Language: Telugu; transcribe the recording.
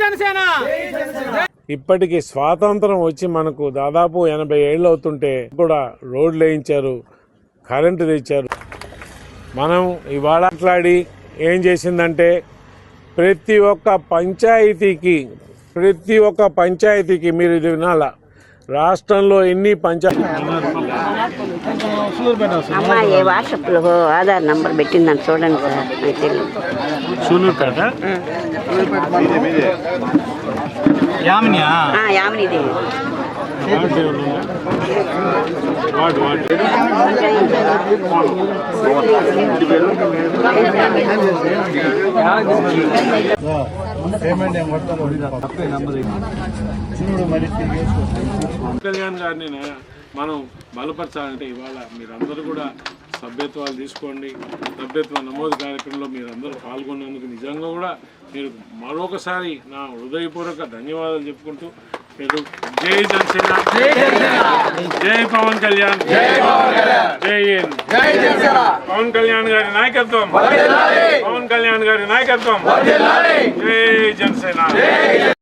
జనసేన ఇప్పటికి స్వాతంత్రం వచ్చి మనకు దాదాపు 80 ఏళ్ళు అవుతుంటే కూడా రోడ్లు వేయించారు, కరెంటు తెచ్చారు. మనం ఇవాళ మాట్లాడి ఏం చేసిందంటే ప్రతి ఒక్క పంచాయతీకి మీరు ఇది వినాలా, రాష్ట్రంలో ఎన్ని పంచాయతీ అమ్మాయి వాట్సాప్లో ఆధార్ నంబర్ పెట్టిందని చూడండి సార్. నాకు తెలియదు. యామినిది కళ్యాణ్ గారిని మనం బలపరచాలంటే ఇవాళ మీరందరూ కూడా సభ్యత్వాలు తీసుకోండి. సభ్యత్వ నమోదు కార్యక్రమంలో మీరందరూ పాల్గొన్నందుకు నిజంగా కూడా మీరు మరొకసారి నా హృదయపూర్వక ధన్యవాదాలు చెప్పుకుంటూ మీరు జై జనసేన, జై పవన్ కళ్యాణ్, జై పవన్ కళ్యాణ్ గారి నాయకత్వం, పవన్ కళ్యాణ్ గారి నాయకత్వం, జై జనసేన.